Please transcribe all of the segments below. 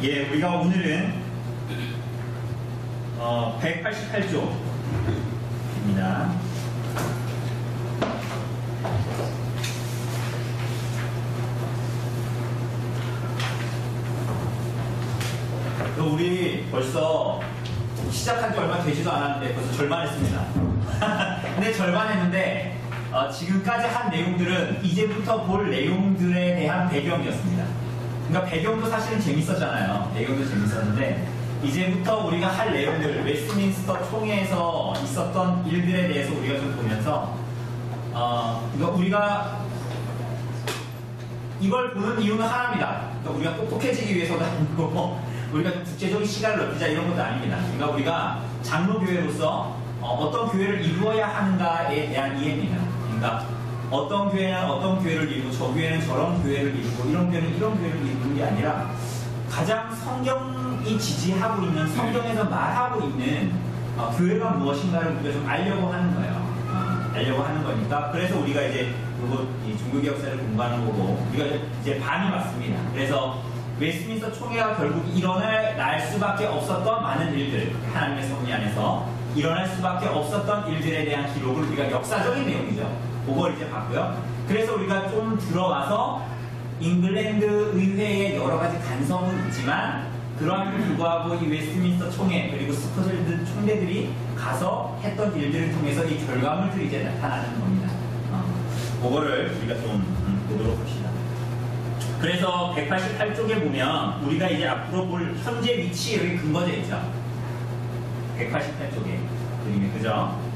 예, 우리가 오늘은 188조입니다. 우리 벌써 시작한 지 얼마 되지도 않았는데 벌써 절반 했습니다. 근데 절반 했는데 지금까지 한 내용들은 이제부터 볼 내용들에 대한 배경이었습니다. 그러니까 배경도 사실은 재밌었잖아요. 배경도 재밌었는데 이제부터 우리가 할 내용들, 웨스트민스터 총회에서 있었던 일들에 대해서 우리가 좀 보면서 그러니까 우리가 이걸 보는 이유는 하나입니다. 그러니까 우리가 똑똑해지기 위해서도 아니고 우리가 좀 국제적인 시간을 넓히자 이런 것도 아닙니다. 그러니까 우리가 장로교회로서 어떤 교회를 이루어야 하는가에 대한 이해입니다. 그러니까 어떤 교회는 어떤 교회를 이루고 저 교회는 저런 교회를 이루고 이런 교회는 이런 교회를 이루는 게 아니라 가장 성경이 지지하고 있는 성경에서 말하고 있는 교회가 무엇인가를 우리가 좀 알려고 하는 거예요. 알려고 하는 거니까 그래서 우리가 이제 이 종교개 역사를 공부하는 거고 우리가 이제 반이 맞습니다. 그래서 웨스트민스터 총회가 결국 일어날 수밖에 없었던 많은 일들, 하나님의 섭리 안에서 일어날 수밖에 없었던 일들에 대한 기록을 우리가 역사적인 내용이죠. 그걸 이제 봤고요. 그래서 우리가 좀 들어와서 잉글랜드 의회의 여러 가지 간섭은 있지만 그러함에도 불구하고 이 웨스트민스터 총회 그리고 스코틀랜드 총대들이 가서 했던 일들을 통해서 이 결과물들이 이제 나타나는 겁니다. 그거를 우리가 좀 보도록 합시다. 그래서 188쪽에 보면 우리가 이제 앞으로 볼 현재 위치 여기 근거져 있죠. 188쪽에 그림이 그죠?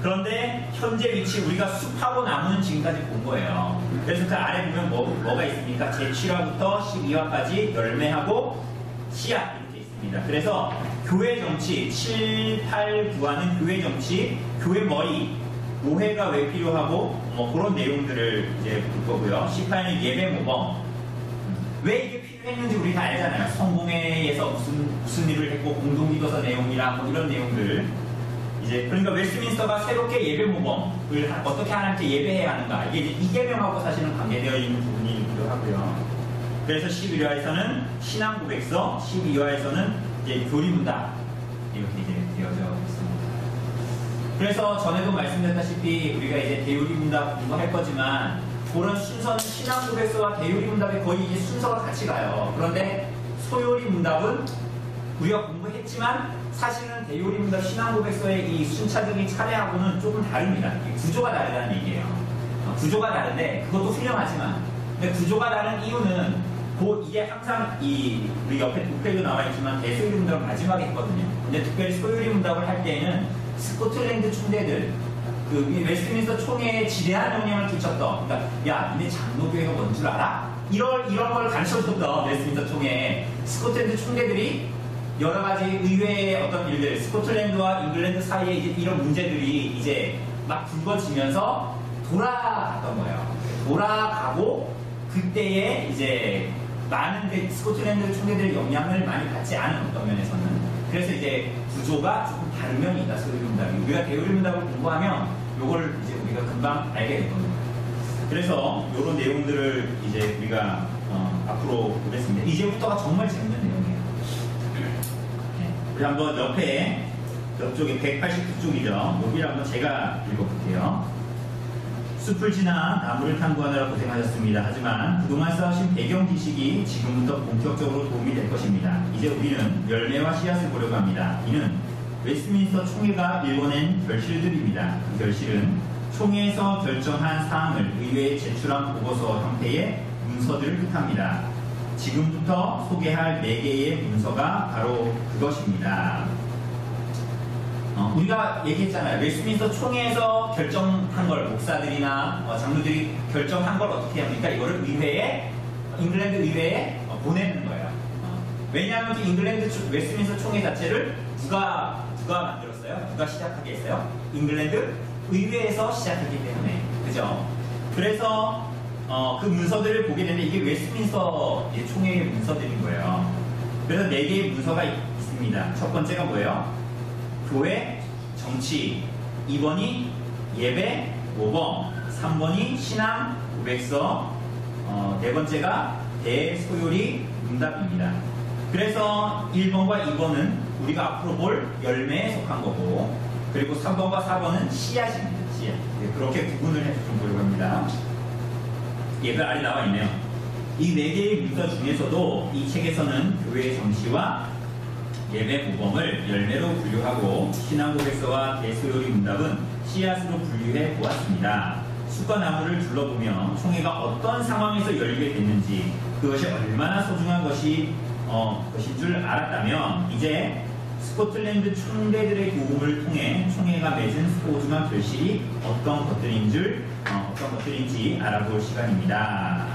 그런데 현재 위치 우리가 숲하고 나무는 지금까지 본 거예요. 그래서 그 아래 보면 뭐가 있습니까? 제7화부터 12화까지 열매하고 씨앗 이렇게 있습니다. 그래서 교회 정치 7, 8, 9화는 교회 정치, 교회 머리, 노회가 왜 필요하고 뭐 그런 내용들을 이제 볼 거고요. 18은 예배 모범. 왜 이게 필요했는지 우리 다 알잖아요. 성공회에서 무슨 일을 했고 공동기도서 내용이랑 뭐 이런 내용들. 이제 그러니까 웨스트민스터가 새롭게 예배 모범을 어떻게 하나님께 예배해야 하는가 이게 이제 2계명하고 사실은 관계되어 있는 부분이기도 하고요. 그래서 11화에서는 신앙 고백서, 12화에서는 이제 교리문답 이렇게 이제 되어져 있습니다. 그래서 전에도 말씀드렸다시피 우리가 이제 대요리문답 공부할 거지만 그런 순서는 신앙 고백서와 대요리문답이 거의 이제 순서가 같이 가요. 그런데 소요리문답은 우리가 공부했지만 사실은 대요리문답 신앙고백서의 이 순차적인 차례하고는 조금 다릅니다. 구조가 다르다는 얘기예요. 구조가 다른데 그것도 훌륭하지만 근데 구조가 다른 이유는 이게 항상 우리 옆에 독해도 나와 있지만 대소요리문답을 마지막에 했거든요. 근데 특별히 소요리문답을 할 때에는 스코틀랜드 총대들 그 웨스트민스터 총회에 지대한 영향을 끼쳤던 그러니까 야 니네 장로교회가 뭔 줄 알아? 이런 걸 가르쳐줬던 웨스트민스터 총회에 스코틀랜드 총대들이 여러 가지 의회의 어떤 일들, 스코틀랜드와 잉글랜드 사이에 이제 이런 문제들이 이제 막 불거지면서 돌아갔던 거예요. 돌아가고 그때에 이제 많은 스코틀랜드 총대들의 영향을 많이 받지 않은 어떤 면에서는 그래서 이제 구조가 조금 다른 면이 있다. 소요리문답이 우리가 대요리문답을 공부하면 요걸 이제 우리가 금방 알게 되거든요. 그래서 이런 내용들을 이제 우리가 앞으로 보겠습니다. 이제부터가 정말 재밌는 내용이에요. 우리 한번 옆쪽에 189쪽이죠. 여기를 한번 제가 읽어볼게요. 숲을 지나 나무를 탐구하느라 고생하셨습니다. 하지만 그동안 쌓으신 배경 지식이 지금부터 본격적으로 도움이 될 것입니다. 이제 우리는 열매와 씨앗을 보려고 합니다. 이는 웨스트민스터 총회가 읽어낸 결실들입니다. 그 결실은 총회에서 결정한 사항을 의회에 제출한 보고서 형태의 문서들을 뜻합니다. 지금부터 소개할 4개의 문서가 바로 그것입니다. 우리가 얘기했잖아요. 웨스트민스터 총회에서 결정한 걸 목사들이나 장로들이 결정한 걸 어떻게 합니까? 이거를 잉글랜드 의회에 보내는 거예요. 왜냐하면 웨스트민스터 총회 자체를 누가 만들었어요? 누가 시작하게 했어요? 잉글랜드 의회에서 시작했기 때문에 그죠? 그래서 그 문서들을 보게 되면 이게 웨스트민스터 총회의 문서들인 거예요. 그래서 4개의 문서가 있습니다. 첫 번째가 뭐예요? 교회, 정치, 2번이 예배, 모범, 3번이 신앙, 고백서, 4번째가 대소요리 문답입니다. 그래서 1번과 2번은 우리가 앞으로 볼 열매에 속한 거고, 그리고 3번과 4번은 씨앗입니다. 씨앗. 네, 그렇게 구분을 해서 좀 보려고 합니다. 예배 아래 나와 있네요. 이 4개의 문서 중에서도 이 책에서는 교회의 정시와 예배 모범을 열매로 분류하고, 신앙고백서와 대소요리 문답은 씨앗으로 분류해 보았습니다. 숲과 나무를 둘러보며 총회가 어떤 상황에서 열리게 됐는지, 그것이 얼마나 소중한 것인 줄 알았다면, 이제 스코틀랜드 총대들의 도움을 통해 총회가 맺은 소중한 결실이 어떤 것들인지 알아볼 시간입니다.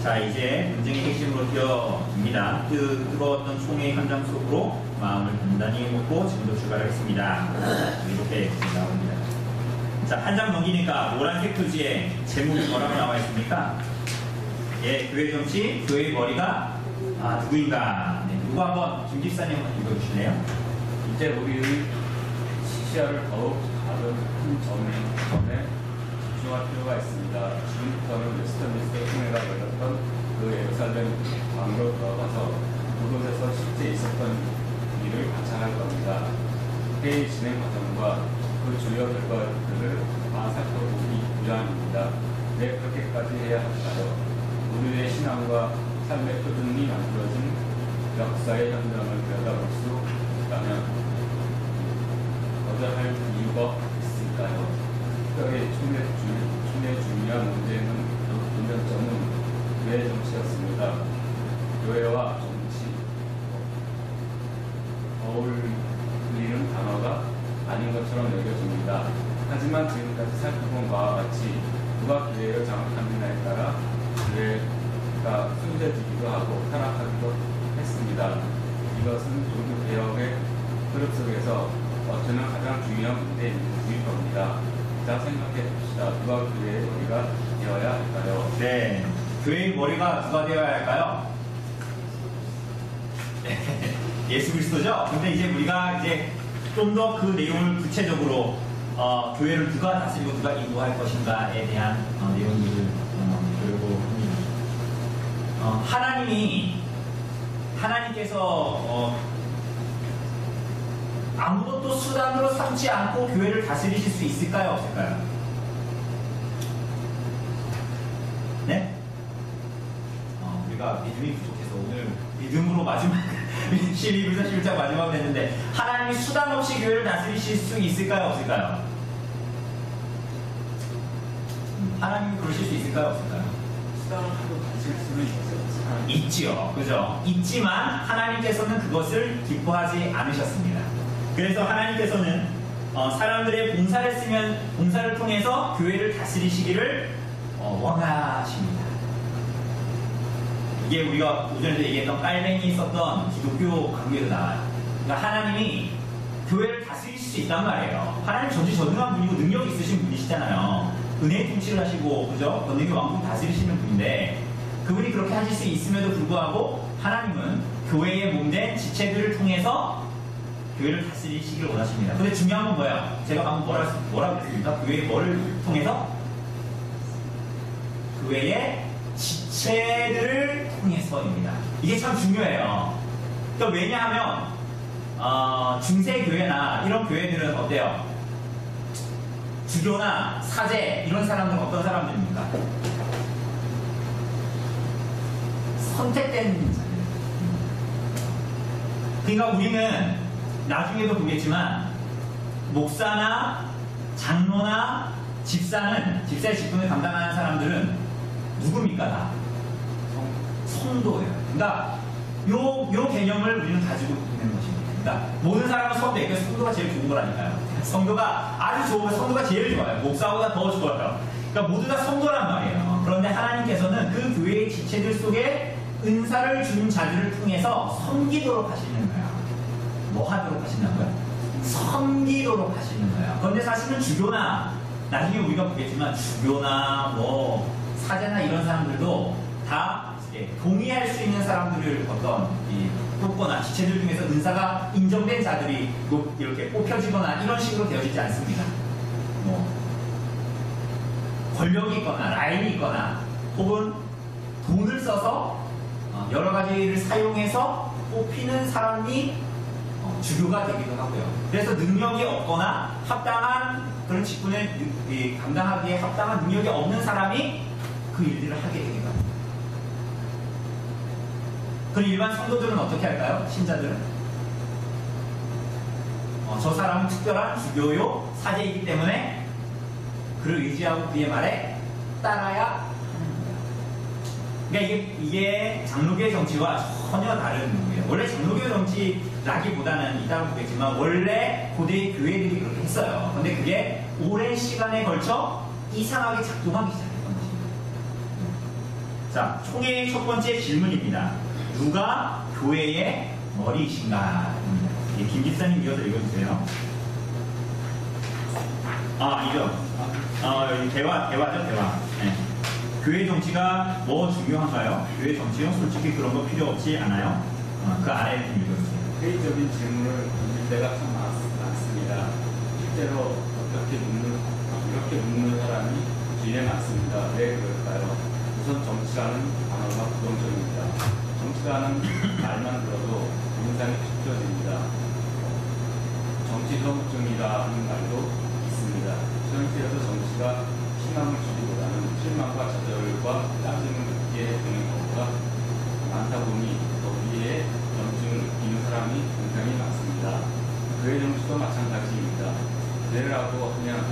자, 이제 논쟁의 핵심으로 뛰어듭니다. 뜨거웠던 총회 현장 속으로 마음을 단단히 먹고 지금도 출발하겠습니다. 이렇게 나옵니다. 자, 한 장 넘기니까 노란색 표지에 제목이 뭐라고 나와 있습니까? 예, 교회 정치, 교회의 머리가 누구인가? 네, 누구 한번 김 집사님 한번 읽어주실래요? 이제 우리의 시야를 더욱 다른 큰 점에 집중할 필요가 있습니다. 지금부터는 웨스트민스터 총회가 열렸던 그 예루살렘 광으로 들어가서 그곳에서 실제 있었던 일을 관찰할 겁니다. 회의 진행 과정과 그 주요 결과들을 살펴보기 부양입니다. 왜 그렇게까지 해야 할까요? 우리의 신앙과 삶의 표준이 만들어진 역사의 현장을 들여다볼 수 있다면 거절할 이유가 있을까요? 특별히 총회 중요한 문제점은 교회 정치였습니다. 교회와 정치 어울리는 단어가 아닌 것처럼 여겨집니다. 하지만 지금까지 살펴본 바와 같이 누가 교회를 장악하느냐에 따라 교회가 숨겨지기도 하고 타락하기도 했습니다. 이것은 종교개혁의 흐름 속에서 저는 가장 중요한 문제일 겁니다. 자, 생각해 봅시다. 누가 교회의 머리가 되어야 할까요? 네, 교회의 머리가 누가 되어야 할까요? 예수 그리스도죠? 근데 이제 우리가 이제 좀 더 그 내용을 구체적으로 교회를 누가 다스리고 누가 인도할 것인가에 대한 내용들을 보려고 합니다. 하나님께서 아무것도 수단으로 삼지 않고 교회를 다스리실 수 있을까요? 없을까요? 네? 우리가 믿음이 부족해서 오늘 믿음으로 마지막 12불사 11장 마지막을 했는데, 하나님이 수단 없이 교회를 다스리실 수 있을까요? 없을까요? 하나님이 그러실 수 있을까요? 없을까요? 수단을 하고 가질 수는 있어요. 있지요. 그죠? 있지만 하나님께서는 그것을 기뻐하지 않으셨습니다. 그래서 하나님께서는 사람들의 봉사를 통해서 교회를 다스리시기를 원하십니다. 이게 우리가 오전에도 얘기했던 깔뱅이 있었던 기독교 강조에서 나와요. 그러니까 하나님이 교회를 다스리실 수 있단 말이에요. 하나님 전지전능한 분이고 능력이 있으신 분이시잖아요. 은혜의 통치를 하시고, 그죠? 권능의 왕국 다스리시는 분인데, 그분이 그렇게 하실 수 있음에도 불구하고 하나님은 교회의 몸된 지체들을 통해서 교회를 다스리시기를 원하십니다. 근데 중요한 건 뭐예요? 제가 방금 뭐라고 했습니까? 교회의 뭐를 통해서? 교회의 지체들을 통해서입니다. 이게 참 중요해요. 또 왜냐하면 중세교회나 이런 교회들은 어때요? 주교나 사제 이런 사람들은 어떤 사람들입니까? 선택된 자들. 그러니까 우리는 나중에도 보겠지만 목사나 장로나 집사의 직분을 감당하는 사람들은 누굽니까? 다 성도예요. 그러니까 요 개념을 우리는 가지고 있는 것입니다. 그러니까 모든 사람은 성도예요. 그러니까 성도가 제일 좋은 거라니까요. 성도가 아주 좋은 거, 성도가 제일 좋아요. 목사보다 더 좋아요. 그러니까 모두 다 성도란 말이에요. 그런데 하나님께서는 그 교회의 지체들 속에 은사를 준 자들을 통해서 섬기도록 하시는 거예요. 뭐 하도록 하신다고요? 섬기도록 하시는 거예요. 그런데 사실은 주교나, 나중에 우리가 보겠지만 주교나 뭐 사제나 이런 사람들도 다 동의할 수 있는 사람들을 뽑거나 지체들 중에서 은사가 인정된 자들이 이렇게 뽑혀지거나 이런 식으로 되어지지 않습니다. 뭐 권력이 있거나 라인이 있거나 혹은 돈을 써서 여러 가지를 사용해서 뽑히는 사람이 주교가 되기도 하고요. 그래서 능력이 없거나 합당한 그런 직분을 감당하기에 합당한 능력이 없는 사람이 그 일들을 하게 되기도 합니다. 그럼 일반 성도들은 어떻게 할까요? 신자들은? 저 사람은 특별한 주교요 사제이기 때문에 그를 의지하고 그의 말에 따라야 하는 거예요. 그러니까 이게 장로교의 정치와 전혀 다른 거예요. 원래 장로교의 정치라기보다는 이따가 보겠지만 원래 고대의 교회들이 그렇게 했어요. 근데 그게 오랜 시간에 걸쳐 이상하게 작동하기 시작했던 것입니다. 자, 총회의 첫 번째 질문입니다. 누가 교회의 머리이신가? 김 기사님 이어서 읽어주세요. 이거. 대화죠, 대화. 네. 교회 정치가 뭐 중요한가요? 교회 정치요? 솔직히 그런 거 필요 없지 않아요? 그 아래에 좀 읽어주세요. 회의적인 질문을 던질 때가 참 많습니다. 실제로 이렇게 묻는 사람이 주위에 많습니다. 왜 그럴까요? 우선 정치라는 단어가 부정적입니다. 정치라는 말만 들어도 인상이 휘둘립니다. 정치성중이라는 말도 있습니다. 현실에서 정치가 희망을 주기보다는 실망과 좌절과 짜증을 느끼게 되는 경우가 많다 보니 거기에 염증을 느끼는 사람이 굉장히 많습니다. 교회 정치도 마찬가지입니다. 교회를 하고 그냥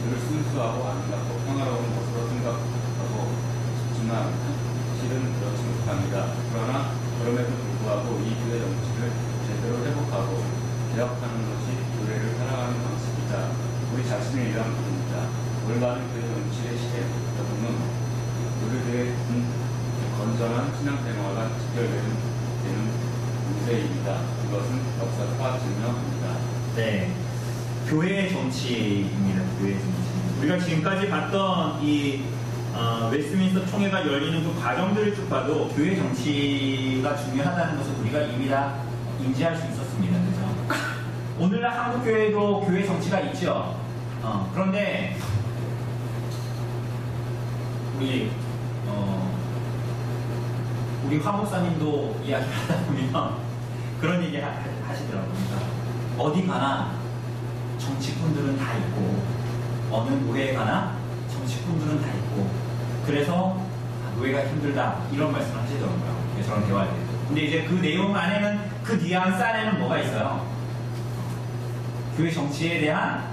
늘 순수하고 아름답고 평화로운 것으로 생각하고 싶지만 실은 그렇지 못합니다. 그러나 그럼에도 불구하고 이 교회 정치를 제대로 회복하고 개혁하는 것이 교회를 살아가는 방식이자 우리 자신을 위한 길입니다. 올바른 교회 정치의 시대 여부는 우리들의 건전한 신앙 생활과 직결되는 문제입니다. 이것은 역사가 증명합니다. 네, 교회의 정치입니다. 교회의 정치. 우리가 지금까지 봤던 이 웨스트민스터 총회가 열리는 그 과정들을 쭉 봐도 교회 정치가 중요하다는 것을 우리가 이미 다 인지할 수 있었습니다. 그죠? 오늘날 한국 교회도 교회 정치가 있죠. 그런데 우리 황 목사님도 이야기를 하다 보면 그런 얘기 하시더라고요. 어디 가나 정치꾼들은 다 있고 어느 노예에 가나 정치꾼들은 다 있고 그래서 노예가 힘들다 이런 말씀을 하시더라고요. 저랑 대화할 때. 근데 이제 그 내용 안에는 그 뉘앙스 안에는 뭐가 있어요? 교회 정치에 대한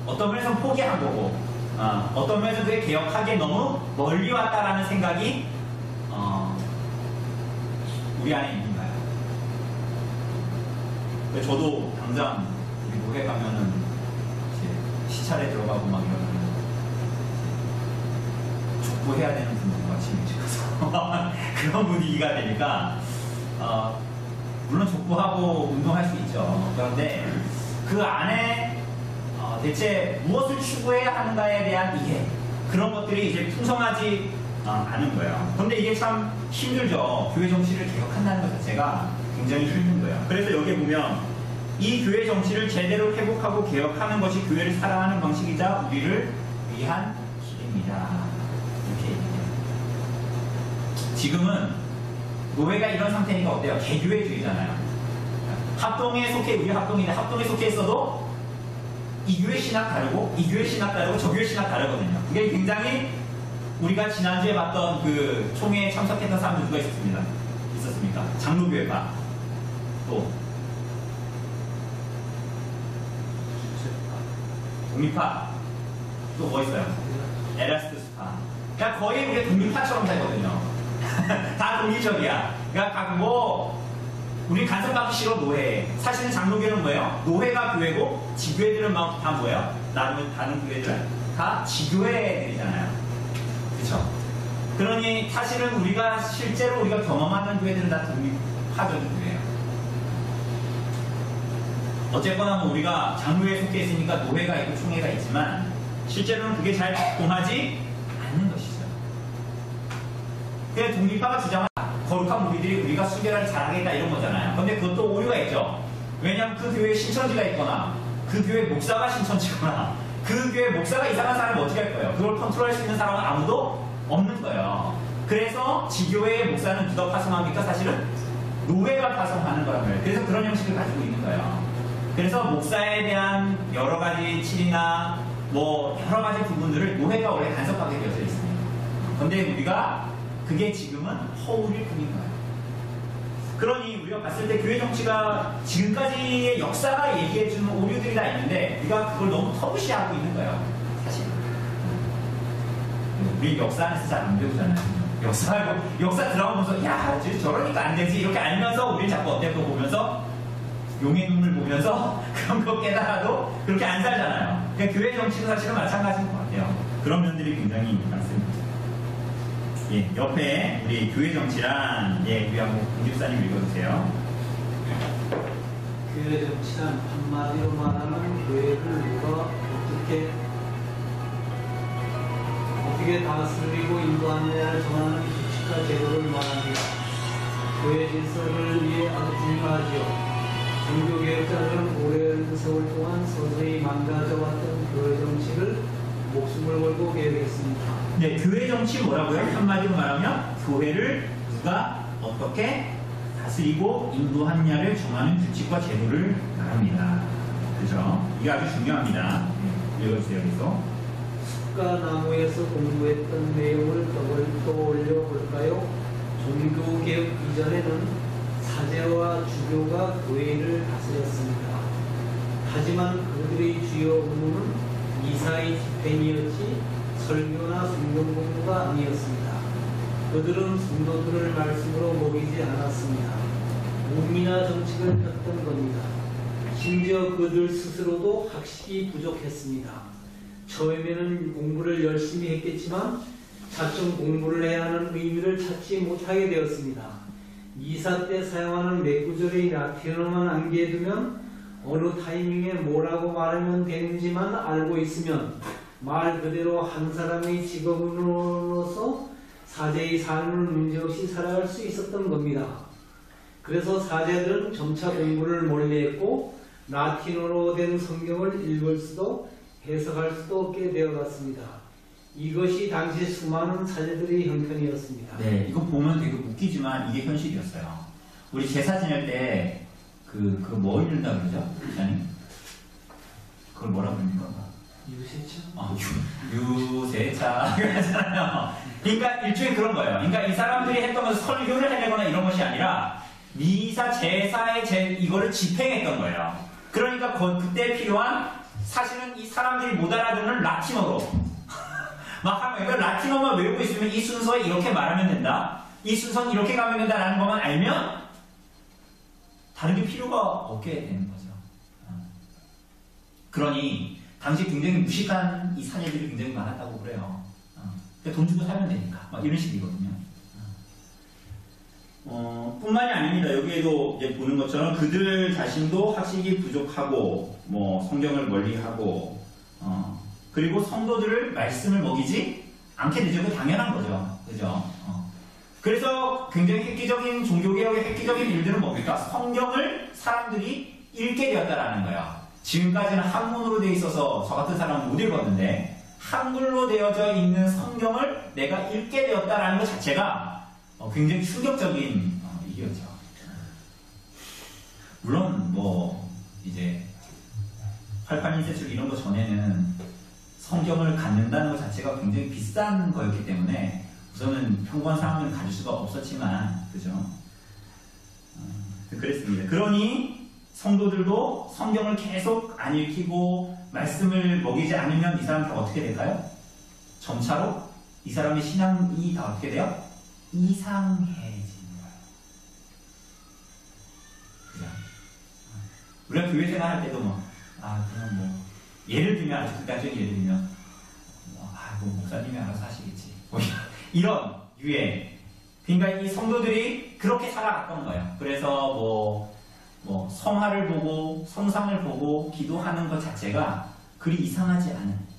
어떤 면에서 포기한 거고 어떤 면에서 그게 개혁하기에 너무 멀리 왔다라는 생각이 우리 안에 있는가요? 저도 당장 우리 노회 가면은 이제 시찰에 들어가고 막 이러면 족보해야 되는 분들과 같이 가서 그런 분위기가 되니까 물론 족보하고 운동할 수 있죠. 그런데 그 안에 대체 무엇을 추구해야 하는가에 대한 이해 그런 것들이 이제 풍성하지 않은 거예요. 그런데 이게 참 힘들죠. 교회 정치를 개혁한다는 것 자체가 굉장히 힘든 거예요. 그래서 여기 보면 이 교회 정치를 제대로 회복하고 개혁하는 것이 교회를 살아가는 방식이자 우리를 위한 길입니다. 이렇게 얘기해요. 지금은 노회가 이런 상태니까 어때요? 개교회주의잖아요. 합동에 속해, 우리 합동인데 합동에 속해 있어도 이 교회 신학 다르고 이 교회 신학 다르고 저 교회 신학 다르거든요. 그게 굉장히 우리가 지난주에 봤던 그 총회에 참석했던 사람들 누가 있었습니까? 장로교회파 또 독립파 또 뭐 있어요? 에라스투스파. 그러니까 거의 우리 독립파처럼 살거든요. 다 독립적이야. 그러니까 우리 간섭받기 싫어 노예. 사실은 장로교는 뭐예요? 노회가 교회고 지교회들은 막 다 뭐예요? 다른 교회들 다 지교회들이잖아요. 그렇죠? 그러니 사실은 우리가 실제로 우리가 경험하는 교회들은 다 독립파적인 교회예요. 어쨌거나 뭐 우리가 장로회에 속해 있으니까 노회가 있고 총회가 있지만 실제로는 그게 잘 작동하지 않는 것이죠. 그래서 독립파가 주장한 거룩한 무리들이 우리가 수계를 잘하겠다 이런 거잖아요. 근데 그것도 오류가 있죠. 왜냐하면 그 교회에 신천지가 있거나 그 교회 목사가 신천지거나 그 교회 목사가 이상한 사람을 어떻게 할 거예요? 그걸 컨트롤할 수 있는 사람은 아무도 없는 거예요. 그래서 지교회의 목사는 누가 파송합니까? 사실은 노회가 파송하는 거란 말이에요. 그래서 그런 형식을 가지고 있는 거예요. 그래서 목사에 대한 여러 가지 칠이나 뭐 여러 가지 부분들을 노회가 원래 간섭하게 되어져 있습니다. 그런데 우리가 그게 지금은 허울일 뿐인 거예요. 그러니 우리가 봤을 때 교회 정치가 지금까지의 역사가 얘기해주는 오류들이 다 있는데 우리가 그걸 너무 터부시하고 있는 거예요. 사실 우리 역사 안에서 잘 안 배우잖아요. 역사 드라마 보면서 야 저러니까 안 되지 이렇게 알면서 우리 자꾸 어때 거 보면서 용의 눈물 보면서 그런 거 깨달아도 그렇게 안 살잖아요. 그러니까 교회 정치도 사실은 마찬가지인 것 같아요. 그런 면들이 굉장히 많습니다. 예, 옆에 우리 교회 정치란 우리 한번 공집사님 읽어주세요. 교회 정치란 한마디로 말하면 교회를 누가 어떻게 다스리고 인도하느냐를 정하는 규칙과 제도를 말합니다. 교회 질서를 위해 아주 중요하지요. 종교개혁자들은 오랜 세월 동안 서서히 망가져왔던 교회 정치를 목숨을 걸고 개혁했습니다. 네, 교회 정치 뭐라고요? 한마디로 말하면 교회를 누가 어떻게 다스리고 인도하느냐를 정하는 규칙과 제도를 말합니다. 그죠? 이게 아주 중요합니다. 읽어주세요, 계속. 숲가나무에서 공부했던 내용을 떠올려 볼까요? 종교개혁 이전에는 사제와 주교가 교회를 다스렸습니다. 하지만 그들의 주요 업무는 이사의 집행이었지 설교나 성경 공부가 아니었습니다. 그들은 성도들을 말씀으로 먹이지 않았습니다. 몸이나 정책을 폈던 겁니다. 심지어 그들 스스로도 학식이 부족했습니다. 처음에는 공부를 열심히 했겠지만 차츰 공부를 해야 하는 의미를 찾지 못하게 되었습니다. 미사 때 사용하는 몇 구절의 라틴어만 암기해두면 어느 타이밍에 뭐라고 말하면 되는지만 알고 있으면 말 그대로 한 사람의 직업으로서 사제의 삶을 문제없이 살아갈 수 있었던 겁니다. 그래서 사제들은 점차 공부를 멀리했고 라틴어로 된 성경을 읽을 수도 해석할 수도 없게 되어갔습니다. 이것이 당시 수많은 사제들의 형편이었습니다. 네, 이거 보면 되게 웃기지만 이게 현실이었어요. 우리 제사 지낼 때 뭐 읽는다 그러죠? 아니, 그걸 뭐라 그럽니까? 유세차? 유세차 그러잖아요. 그러니까 일종의 그런 거예요. 그러니까 이 사람들이 했던 것은 설교를 해내거나 이런 것이 아니라 미사 제사의 이거를 집행했던 거예요. 그러니까 그때 필요한 사실은 이 사람들이 못 알아듣는 라틴어로 막 하면 그러니까 라틴어만 외우고 있으면 이 순서에 이렇게 말하면 된다. 이 순서는 이렇게 가면 된다라는 것만 알면 다른 게 필요가 없게 되는 거죠. 그러니 당시 굉장히 무식한 이 사제들이 굉장히 많았다고 그래요. 그러니까 돈 주고 사면 되니까 막 이런 식이거든요. 뿐만이 아닙니다. 여기에도 이제 보는 것처럼 그들 자신도 학식이 부족하고 뭐 성경을 멀리하고 그리고 성도들을 말씀을 먹이지 않게 되죠. 그 당연한 거죠. 그죠? 그래서 굉장히 획기적인 종교개혁의 획기적인 일들은 뭡니까? 성경을 사람들이 읽게 되었다라는 거예요. 지금까지는 한문으로 되어 있어서 저 같은 사람은 못 읽었는데 한글로 되어져 있는 성경을 내가 읽게 되었다라는 것 자체가 굉장히 충격적인 일이었죠. 물론 뭐 이제 88인세출 이런 거 전에는 성경을 갖는다는 것 자체가 굉장히 비싼 거였기 때문에 우선은 평범한 사람들은 가질 수가 없었지만 그죠? 그랬습니다. 그러니 성도들도 성경을 계속 안 읽히고 말씀을 먹이지 않으면 이 사람 다 어떻게 될까요? 점차로 이 사람의 신앙이 다 어떻게 돼요? 이상해지는 거예요. 그죠? 우리가 교회 생활할 때도 그냥 뭐 예를 들면 아주 극단적인 예를 들면 뭐 목사님이 알아서 하시겠지. 이런 유해. 그러니까 이 성도들이 그렇게 살아갔던 거예요. 그래서 뭐 성화를 보고 성상을 보고 기도하는 것 자체가 그리 이상하지 않은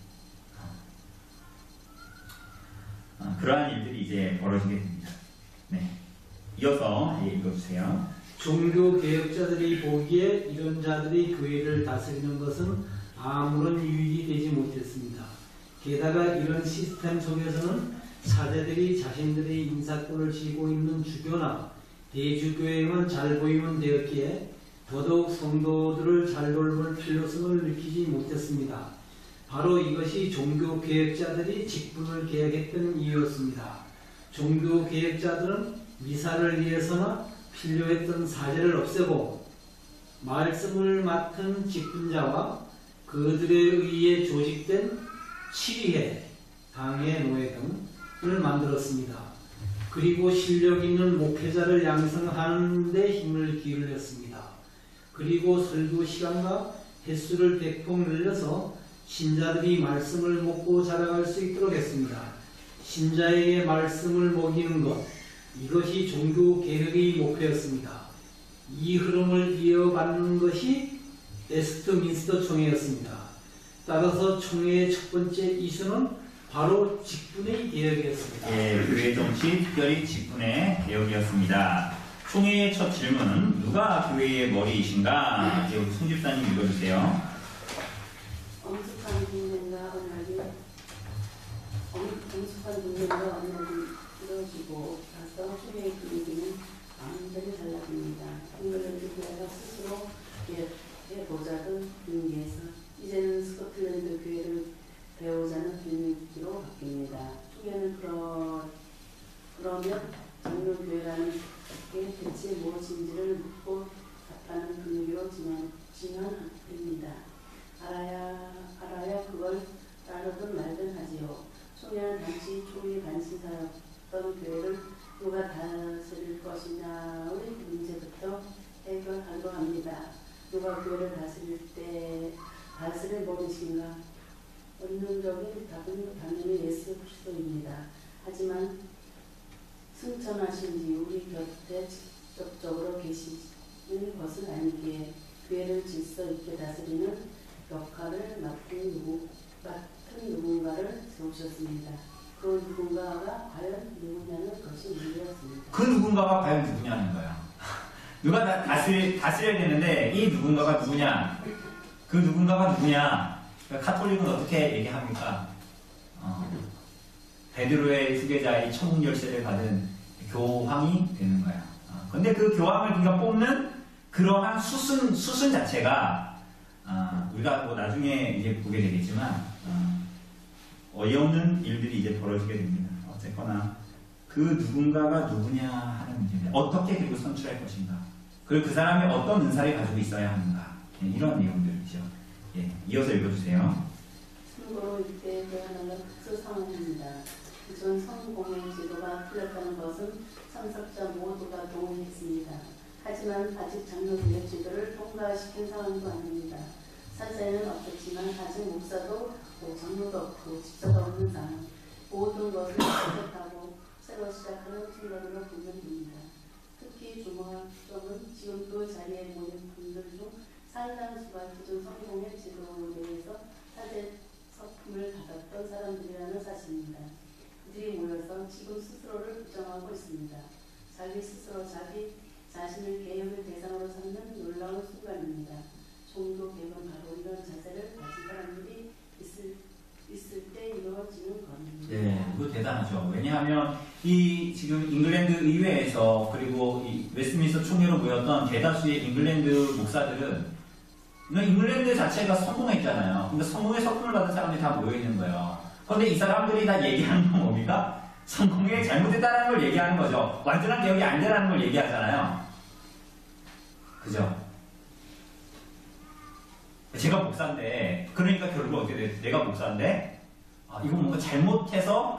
그러한 일들이 이제 벌어지게 됩니다. 네. 이어서 읽어주세요. 종교 개혁자들이 보기에 이런 자들이 교회를 다스리는 것은 아무런 유익이 되지 못했습니다. 게다가 이런 시스템 속에서는 사제들이 자신들의 인사권을 쥐고 있는 주교나 대주교에만 잘 보이면 되었기에 더더욱 성도들을 잘 돌볼 필요성을 느끼지 못했습니다. 바로 이것이 종교개혁자들이 직분을 개혁했던 이유였습니다. 종교개혁자들은 미사를 위해서나 필요했던 사제를 없애고 말씀을 맡은 직분자와 그들에 의해 조직된 치리회, 당회, 노회 등을 만들었습니다. 그리고 실력 있는 목회자를 양성하는 데 힘을 기울였습니다. 그리고 설교 시간과 횟수를 대폭 늘려서 신자들이 말씀을 먹고 자라갈 수 있도록 했습니다. 신자에게 말씀을 먹이는 것, 이것이 종교개혁의 목표였습니다. 이 흐름을 이어받는 것이 웨스트민스터 총회였습니다. 따라서 총회의 첫 번째 이슈는 바로 직분의 개혁이었습니다. 예, 교회 정치, 특별히 직분의 개혁이었습니다. 총회의 첫 질문은 누가 교회의 머리이신가? 우리 송 집사님 읽어주세요. 엄숙한 국민과 언약이 이루어지고 나서 총회의 분위기는 완전히 달라집니다. 잉글랜드 교회가 스스로 보자던 분위기에서 이제는 스코틀랜드 교회를 배우자는 분위기로 바뀝니다. 총회는 그러면 장로교회라는 게 대체 무엇인지를 묻고 답하는 분위기로 진화됩니다. 알아야 그걸 따르든 말든 하지요. 총회는 당시 총회 관심사였던 교회를 누가 다스릴 것이냐의 문제부터 해결하려 합니다. 누가 교회를 다스릴 모르신가? 원론적인 답은 당연히 예수 그리스도입니다. 하지만 승천하신 뒤 우리 곁에 직접적으로 계시는 것은 아니기에 교회를 질서 있게 다스리는 역할을 맡은 누군가를 세우셨습니다. 그 누군가가 과연 누구냐는 것이 문제였습니다. 그 누군가가 과연 누구냐는 거야. 누가 다스려야 되는데 이 누군가가 누구냐? 그 누군가가 누구냐? 그러니까 카톨릭은 어떻게 얘기합니까? 베드로의 후계자의 천국 열쇠를 받은 교황이 되는 거야. 근데 그 교황을 우리가 뽑는 그러한 수순 자체가 우리가 뭐 나중에 이제 보게 되겠지만 어이없는 일들이 이제 벌어지게 됩니다. 어쨌거나 그 누군가가 누구냐 하는 문제입니다. 어떻게 그리고 선출할 것인가? 그리고 그 사람이 어떤 은사를 가지고 있어야 하는가? 이런 내용들이죠. 예, 이어서 읽어주세요. 참고로 이때 그야말로 특수 상황입니다. 기존 성공의 제도가 틀렸다는 것은 참석자 모두가 동의했습니다. 하지만 아직 장로교회 제도를 통과시킨 상황도 아닙니다. 사제는 없었지만 아직 목사도 장로도 없고 집사도 없는 상황. 모든 것을 시작하고 새로 시작하는 순간으로 보면 됩니다. 특히 주목할 점은 지금 그 자리에 모인 분들 중 상당수가 기존 성공의 제도 내에서 사제 서품을 받았던 사람들이라는 사실입니다. 그들이 모여서 지금 스스로를 부정하고 있습니다. 자기 스스로 자기 자신을 개혁의 대상으로 삼는 놀라운 순간입니다. 종교 개혁은 바로 이런 자세를 가진 사람들이 있을 때 이루어지는 겁니다. 네, 그거 대단하죠. 왜냐하면 이 지금 잉글랜드 의회에서 그리고 이 웨스트민스터 총회로 모였던 대다수의 잉글랜드 목사들은 잉글랜드 자체가 성공했잖아요. 근데 성공의 서품을 받은 사람들이 다 모여 있는 거예요. 그런데 이 사람들이 다 얘기하는 건 뭡니까? 성공이 잘못됐다는 걸 얘기하는 거죠. 완전한 개혁이 안 되라는 걸 얘기하잖아요. 그죠? 제가 목사인데, 그러니까 결국 어떻게 돼? 내가 목사인데, 이거 뭔가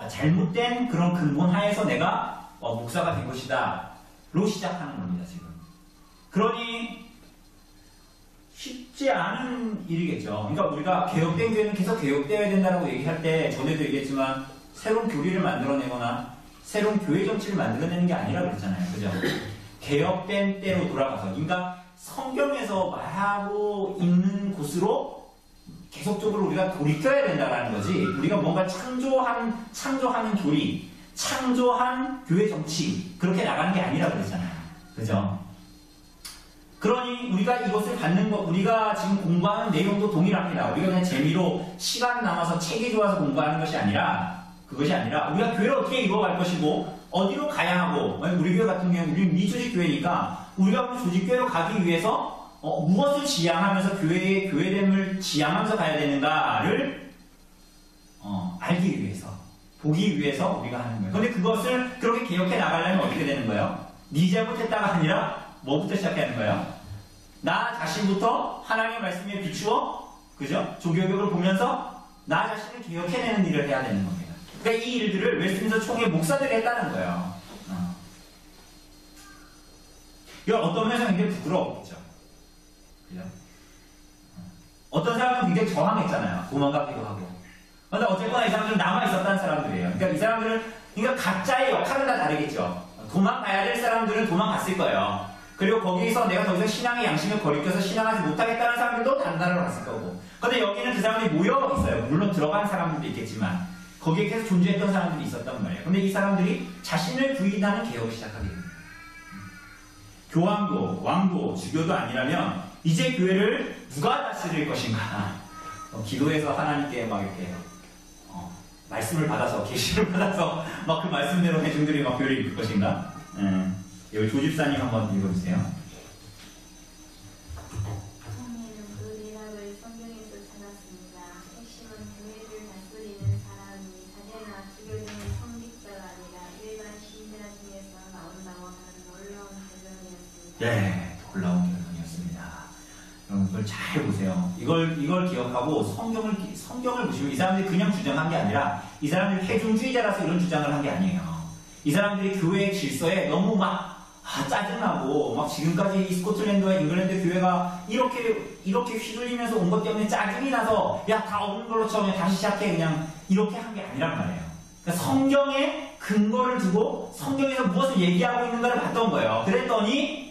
잘못된 그런 근본 하에서 내가 목사가 된 것이다. 로 시작하는 겁니다, 지금. 그러니, 쉽지 않은 일이겠죠. 그러니까 우리가 개혁된 교회는 계속 개혁되어야 된다고 얘기할 때, 전에도 얘기했지만, 새로운 교리를 만들어내거나, 새로운 교회 정치를 만들어내는 게 아니라 그랬잖아요. 그죠? 개혁된 때로 돌아가서, 그러니까 성경에서 말하고 있는 곳으로 계속적으로 우리가 돌이켜야 된다는 거지. 우리가 뭔가 창조하는 교리, 창조한 교회 정치, 그렇게 나가는 게 아니라 그랬잖아요. 그죠? 그러니 우리가 이것을 받는 것, 우리가 지금 공부하는 내용도 동일합니다. 우리가 그냥 재미로 시간 남아서 책이 좋아서 공부하는 것이 아니라 그것이 아니라 우리가 교회를 어떻게 이루어갈 것이고 어디로 가야 하고, 우리 교회 같은 경우는 우리 미조직 교회니까 우리가 우리 조직교회로 가기 위해서 무엇을 지향하면서 교회의 교회됨을 지향하면서 가야 되는가를 알기 위해서, 보기 위해서 우리가 하는 거예요. 근데 그것을 그렇게 개혁해 나가려면 어떻게 되는 거예요? 니 잘못했다가 아니라 뭐부터 시작해야 하는 거예요? 나 자신부터 하나님의 말씀에 비추어, 그죠? 조교육을 보면서 나 자신을 개혁해내는 일을 해야 되는 겁니다. 그러니까 이 일들을 웨스트민스터 총회 목사들이 했다는 거예요. 이건 어떤 면에서 굉장히 부끄러웠겠죠. 그죠? 어떤 사람은 굉장히 저항했잖아요. 도망가기도 하고. 근데 어쨌거나 이 사람들은 남아있었다는 사람들이에요. 그러니까 이 사람들은, 그러니까 각자의 역할은 다 다르겠죠. 도망가야 될 사람들은 도망갔을 거예요. 그리고 거기서 내가 더 이상 신앙의 양심을 거리껴서 신앙하지 못하겠다는 사람들도 다른 나라로 갔을 거고. 근데 여기는 그 사람들이 모여 있어요. 물론 들어간 사람들도 있겠지만 거기에 계속 존재했던 사람들이 있었단 말이에요. 근데 이 사람들이 자신을 부인하는 개혁을 시작하게 됩니다. 교황도, 왕도, 주교도 아니라면 이제 교회를 누가 다스릴 것인가? 기도해서 하나님께 막 이렇게 말씀을 받아서, 계시를 받아서 막 그 말씀대로 대중들이 막 교회를 이끌 것인가? 여기 조집사님 한번 읽어주세요. 총회는 그 대답을 성경에서 찾았습니다. 핵심은 교회를 다스리는 사람이 사제나 주교 등의 성직자가 아니라 일반 신자 중에서 나온다고 하는 놀라운 결론이었습니다. 네, 놀라운 결론이었습니다. 여러분 그걸 잘 보세요. 이걸 기억하고 성경을 보시면 이 사람들이 그냥 주장한 게 아니라 이 사람들이 회중주의자라서 이런 주장을 한 게 아니에요. 이 사람들이 교회의 질서에 너무 막 짜증나고 막 지금까지 이 스코틀랜드와 잉글랜드 교회가 이렇게 휘둘리면서 온 것 때문에 짜증이 나서 야 다 없는 걸로 쳐 그냥 다시 시작해 그냥 이렇게 한 게 아니란 말이에요. 그러니까 성경에 근거를 두고 성경에서 무엇을 얘기하고 있는가를 봤던 거예요. 그랬더니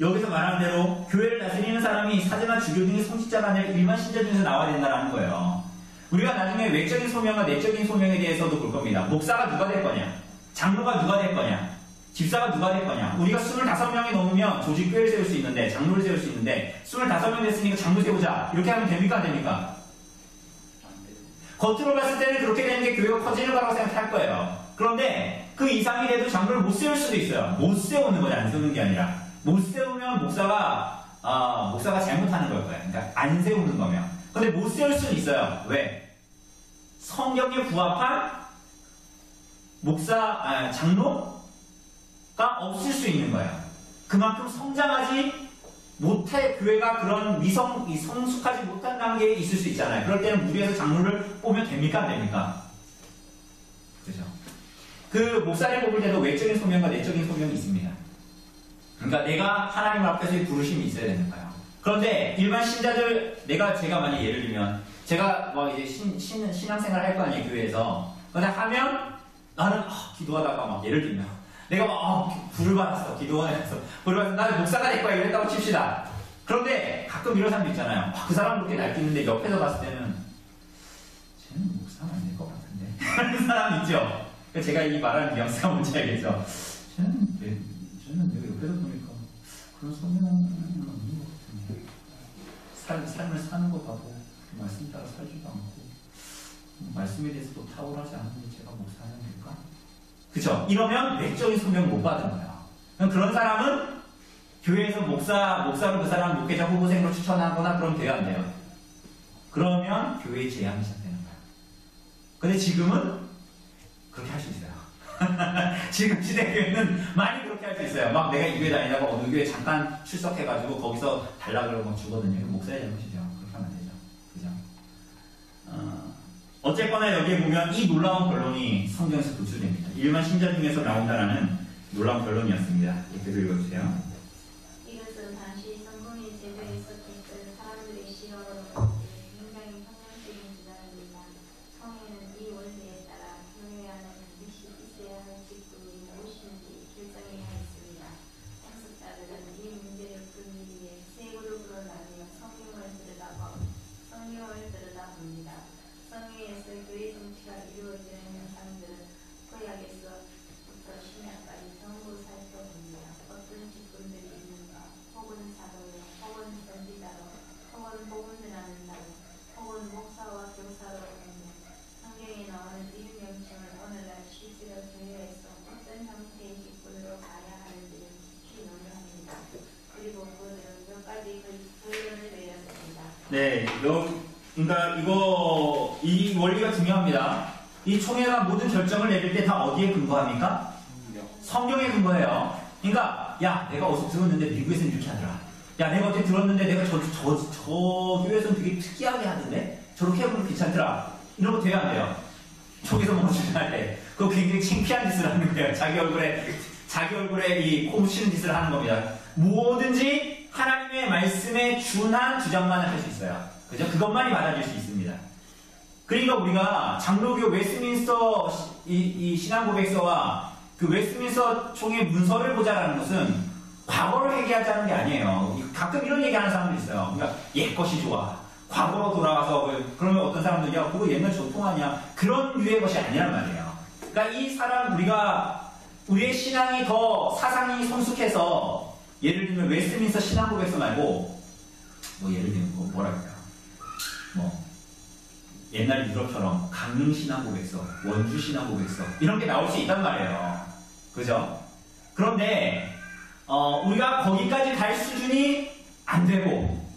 여기서 말하는 대로 교회를 다스리는 사람이 사제나 주교 등의 성직자가 아니라 일반 신자 중에서 나와야 된다는 거예요. 우리가 나중에 외적인 소명과 내적인 소명에 대해서도 볼 겁니다. 목사가 누가 될 거냐? 장로가 누가 될 거냐? 집사가 누가 될 거냐? 우리가 25명이 넘으면 조직교회를 세울 수 있는데, 장로를 세울 수 있는데 25명 됐으니까 장로 세우자. 이렇게 하면 됩니까? 안 됩니까? 겉으로 봤을 때는 그렇게 되는 게 교회가 커지는 거라고 생각할 거예요. 그런데 그 이상이 돼도 장로를 못 세울 수도 있어요. 못 세우는 거지, 안 세우는 게 아니라. 못 세우면 목사가 잘못하는 걸 거예요. 그러니까 안 세우는 거면. 근데 못 세울 수는 있어요. 왜? 성경에 부합한 장로가 없을 수 있는 거예요. 그만큼 성장하지 못해, 교회가 그런 성숙하지 못한 단계에 있을 수 있잖아요. 그럴 때는 무리해서 장로를 뽑으면 됩니까? 안 됩니까? 그죠? 그 목사를 뽑을 때도 외적인 소명과 내적인 소명이 있습니다. 그러니까 내가 하나님 앞에서의 부르심이 있어야 되는 거예요. 그런데 일반 신자들, 제가 만약 예를 들면, 제가 뭐 이제 신앙생활 할 거 아니에요, 교회에서. 근데 하면, 나는, 기도하다가 막 예를 들면, 내가 막, 불을 받았어, 기도하면서. 불을 받아서 나는 목사가 될 거야, 이랬다고 칩시다. 그런데 가끔 이런 사람도 있잖아요. 그 사람 그렇게 날뛰는데 옆에서 봤을 때는, 쟤는 목사가 안 될 것 같은데. 그런 사람 있죠? 제가 이 말하는 뉘앙스가 뭔지 알겠죠? 쟤는 내가 옆에서 보니까 그런 소명은 없는 것 같은데 삶을 사는 거 봐도 말씀 따라 살지도 않고 말씀에 대해서도 탁월하지 않은데 제가 목사하면 될까? 그쵸? 이러면 외적인 소명을 못 받은 거예요. 그런 사람은 교회에서 목사로 그 사람 목회자 후보생으로 추천하거나 그러면 돼요, 안 돼요? 그러면 교회의 재앙이 시작되는 거예요. 근데 지금은 그렇게 할 수 있어요. 지금 시대교회는 많이 그렇게 할 수 있어요. 막 내가 이 교회 다니다가 어느 교회 잠깐 출석해가지고 거기서 달라 그러고 주거든요. 목사의 잘못이죠. 그렇게 하면 안 되죠. 그죠? 어쨌거나 여기에 보면 이 놀라운 결론이 성경에서 도출됩니다. 일반 신자 중에서 나온다라는 놀라운 결론이었습니다. 이렇게 읽어주세요. 이것은 당시 성공의 제도에 있었던 사람들의 시각으로 굉장히 현명적인 주장입니다. 성회는 이 원리에 따라 교회 안에 반드시 있어야 할 직분이 무엇인지 결정해야 했습니다. 학습자들은 이 문제를 풀기 위해 세 그룹으로 나뉘어 성경을 들여다봅니다. 성경에서 교회 정치가 이루어지는 현상들은 구약에서부터 신약까지 전부 살펴봅니다. 어떤 직분들이 있는가, 혹은 사도요, 혹은 선지자로, 혹은 복음 전하는 네, 그러니까 이 원리가 중요합니다. 이 총회가 모든 결정을 내릴 때 다 어디에 근거합니까? 성경에 근거해요. 그러니까 야, 내가 어디서 들었는데 미국에서는 이렇게 하더라. 야, 내가 어떻게 들었는데 내가 저 교회에서는 되게 특이하게 하던데 저렇게 해보면 괜찮더라. 이런 거 돼요, 안 돼요? 총에서 멈추지 때 그거 굉장히 창피한 짓을 하는 거예요. 자기 얼굴에 이 콩치는 짓을 하는 겁니다. 뭐든지 하나님의 말씀에 준한 주장만을 할 수 있어요. 그죠? 그것만이 받아들일 수 있습니다. 그러니까 우리가 장로교 웨스트민스터 이 신앙고백서와 그 웨스트민스터 총회 문서를 보자라는 것은 과거를 회개하자는 게 아니에요. 가끔 이런 얘기하는 사람도 있어요. 그러니까 옛 것이 좋아. 과거로 돌아가서 그러면 어떤 사람들이 야 그거 옛날 전통 아니야. 그런 유의 것이 아니란 말이에요. 그러니까 이 사람 우리의 신앙이 더 사상이 성숙해서 예를 들면 웨스트민스터 신앙고백서 말고 뭐 예를 들면 뭐랄까요? 뭐 옛날 유럽처럼 강릉 신앙고백서, 원주 신앙고백서 이런 게 나올 수 있단 말이에요. 그죠? 그런데 우리가 거기까지 갈 수준이 안 되고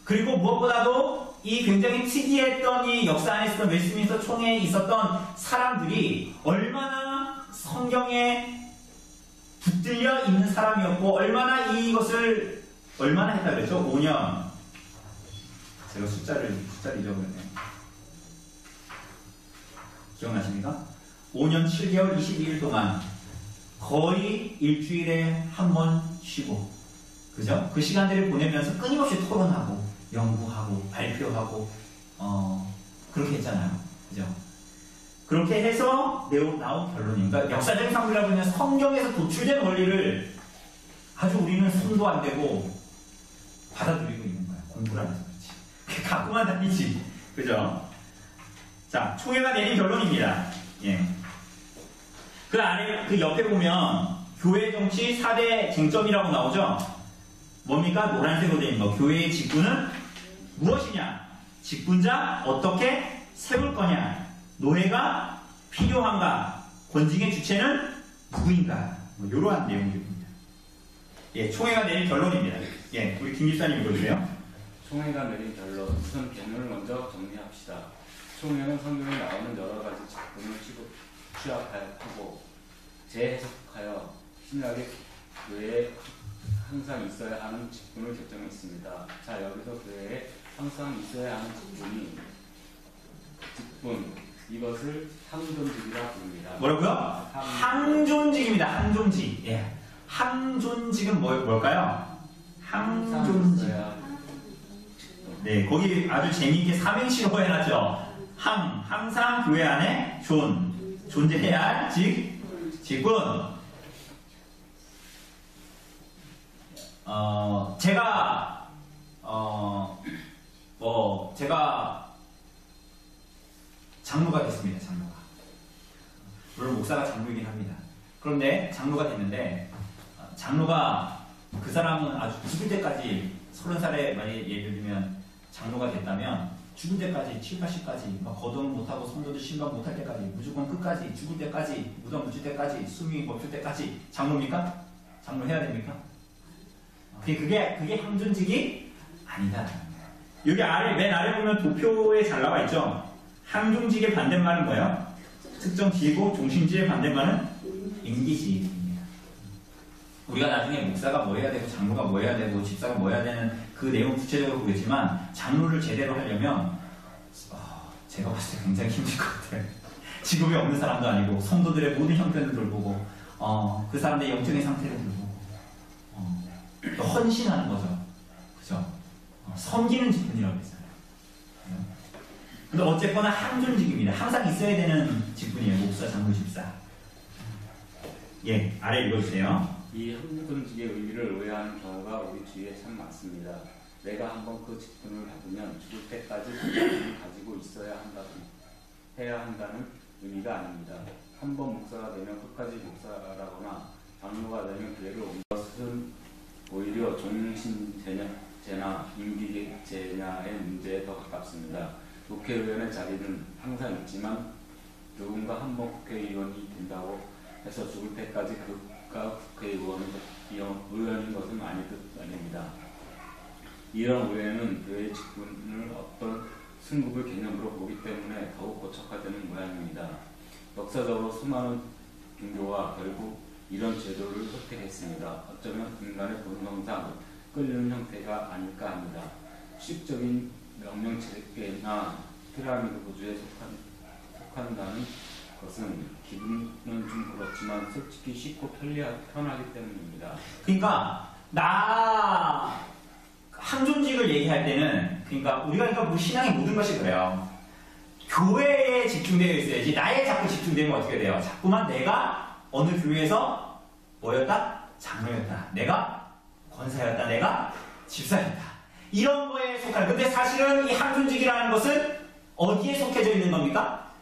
그리고 무엇보다도 이 굉장히 특이했던 이 역사 안에 있었던 웨스트민스터 총회에 있었던 사람들이 얼마나 성경에 붙들려 있는 사람이었고 얼마나 했다 그랬죠? 5년 제가 숫자를 잊어버렸네요. 기억나십니까? 5년 7개월 22일 동안 거의 일주일에 한 번 쉬고 그죠? 그 시간들을 보내면서 끊임없이 토론하고 연구하고 발표하고 그렇게 했잖아요. 그죠? 그렇게 해서 나온 결론이 그러니까 역사적인 상황이라고 하면 성경에서 도출된 원리를 아주 우리는 손도 안 대고 받아들이고 있는 거야. 공부를 안 해서 그렇지. 갖고만 다니지. 그죠? 자, 총회가 내린 결론입니다. 예. 그 아래, 그 옆에 보면 교회 정치 4대 쟁점이라고 나오죠? 뭡니까? 노란색으로 되어 있는 거. 교회의 직분은 무엇이냐? 직분자 어떻게 세울 거냐? 노예가 필요한가? 권징의 주체는 누구인가? 뭐 이러한 내용들입니다. 예, 총회가 내린 결론입니다. 예, 우리 김 집사님 읽어주세요. 총회가 내린 결론, 우선 개념을 먼저 정리합시다. 총회는 성경에 나오는 여러 가지 직분을 취합하고 재해석하여 신학의 교회에 항상 있어야 하는 직분을 결정했습니다. 자, 여기서 교회에 항상 있어야 하는 직분, 이것을 항존직이라 부릅니다. 뭐라고요? 항존직입니다. 항존직. 예. 항존직은 뭘까요? 항존직. 네, 거기 아주 재미있게 삼행시로 해놨죠. 항상 교회 안에 존재해야 할 직분. 제가 장로가 됐습니다. 장로가. 물론 목사가 장로이긴 합니다. 그런데 장로가 됐는데 장로가 그 사람은 아주 죽을 때까지 30살에 만약에 예를 들면 장로가 됐다면 죽을 때까지 7, 80까지 막 거동을 못하고 성도들 신방 못할 때까지 무조건 끝까지 죽을 때까지 무덤 묻힐 때까지 숨이 멈출 때까지 장로입니까? 장로 해야 됩니까? 그게 항존직이 아니다. 여기 맨 아래 보면 도표에 잘 나와 있죠? 항존직의 반대말은 뭐예요? 특정 지고 종신지의 반대말은 임기직입니다. 우리가 나중에 목사가 뭐 해야 되고 장로가 뭐 해야 되고 집사가 뭐 해야 되는 그 내용 구체적으로 보겠지만 장로를 제대로 하려면 제가 봤을 때 굉장히 힘들 것 같아요. 직업이 없는 사람도 아니고 성도들의 모든 형편을 돌보고 그 사람들의 영적인 상태를 돌보고 또 헌신하는 거죠. 그죠? 섬기는 직분이라고 했잖아요. 근데 어쨌거나 항존직입니다. 항상 있어야 되는 직분이에요. 목사, 장로, 집사. 예, 아래 읽어주세요. 이 항존직의 의미를 오해하는 경우가 우리 주위에 참 많습니다. 내가 한번 그 직분을 받으면 죽을 때까지 그 직분을 가지고 해야 한다는 의미가 아닙니다. 한번 목사가 되면 끝까지 목사라거나 장로가 되면 교회를 온 것은 오히려 종신제나 임기제냐의 문제에 더 가깝습니다. 국회의원의 자리는 항상 있지만 누군가 한번 국회의원이 된다고 해서 죽을 때까지 그가 국회의원인 것은 아닙니다. 이런 오해는 교회 직분을 어떤 승급의 개념으로 보기 때문에 더욱 고착화되는 모양입니다. 역사적으로 수많은 종교가 결국 이런 제도를 선택했습니다. 어쩌면 인간의 본성상 끌리는 형태가 아닐까 합니다. 수직적인 명령체계나 피라미드 구조에 속한다는 것은 기분은 좀 그렇지만 솔직히 쉽고 편하기 때문입니다. 그러니까 나 항존직을 얘기할 때는 그러니까 우리가 뭐 신앙의 모든 것이 그래요. 교회에 집중되어 있어야지 나에 자꾸 집중되면 어떻게 돼요? 자꾸만 내가 어느 교회에서 뭐였다? 장로였다. 내가 권사였다. 내가 집사였다. 이런 거에 속하는. 근데 사실은 이 항존직이라는 것은 어디에 속해져 있는 겁니까?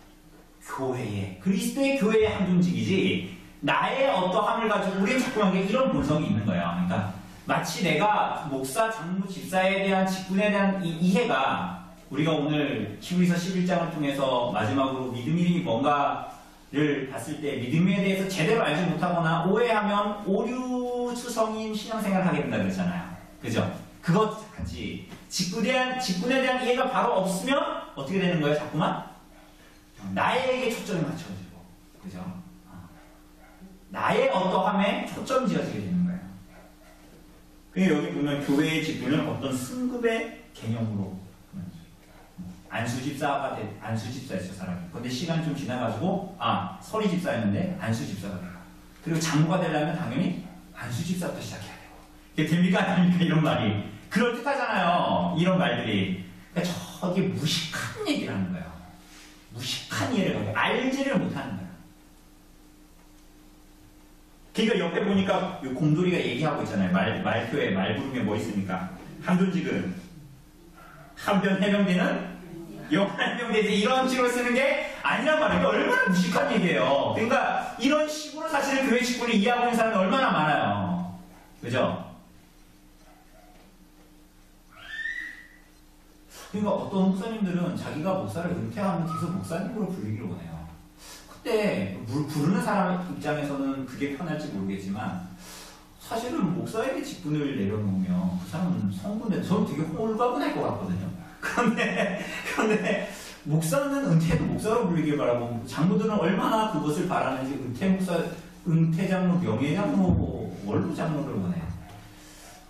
교회에. 그리스도의 교회의 항존직이지 나의 어떠함을 가지고 우리는 자꾸만 이런 본성이 있는 거예요. 그러니까 마치 내가 목사, 장로, 집사에 대한 직분에 대한 이 이해가 우리가 오늘 히브리서 11장을 통해서 마지막으로 믿음이 뭔가를 봤을 때 믿음에 대해서 제대로 알지 못하거나 오해하면 오류추성인 신앙생활을 하게 된다 그랬잖아요. 그죠? 그것 같이 직분에 대한 이해가 바로 없으면 어떻게 되는 거예요? 자꾸만 나에게 초점이 맞춰지고, 그죠? 나의 어떠함에 초점 지어지게 되는 거예요. 그러니까 여기 보면 교회의 직분은 어떤 승급의 개념으로 안수집사가 안수집사였죠, 사람이. 근데 시간이 좀 지나가지고 서리집사였는데 안수집사가 돼요. 그리고 장로가 되려면 당연히 안수집사부터 시작해야 되고. 이게 됩니까 안 됩니까 이런 말이. 그럴듯하잖아요, 이런 말들이. 그러니까 저게 무식한 얘기를 하는 거예요. 무식한 이해를 하고 알지를 못하는 거예요. 그러니까 옆에 보니까 곰돌이가 얘기하고 있잖아요. 말표에 말부름에 뭐 있습니까? 항존직은 한변 해병대는 영한 해병대지 이런 식으로 쓰는 게 아니란 말이에요. 얼마나 무식한 얘기예요. 그러니까 이런 식으로 사실은 교회 직분을 이해하고 있는 사람이 얼마나 많아요. 그죠? 그러니까 어떤 목사님들은 자기가 목사를 은퇴하면 계속 목사님으로 불리기를 원해요. 그때 부르는 사람 입장에서는 그게 편할지 모르겠지만 사실은 목사에게 직분을 내려놓으면 그 사람은 성군데 저는 되게 홀가분할 것 같거든요. 그런데 목사는 은퇴도 목사로 불리길 바라고 장로들은 얼마나 그것을 바라는지 은퇴장로, 명예장로, 원로장로를 원해요.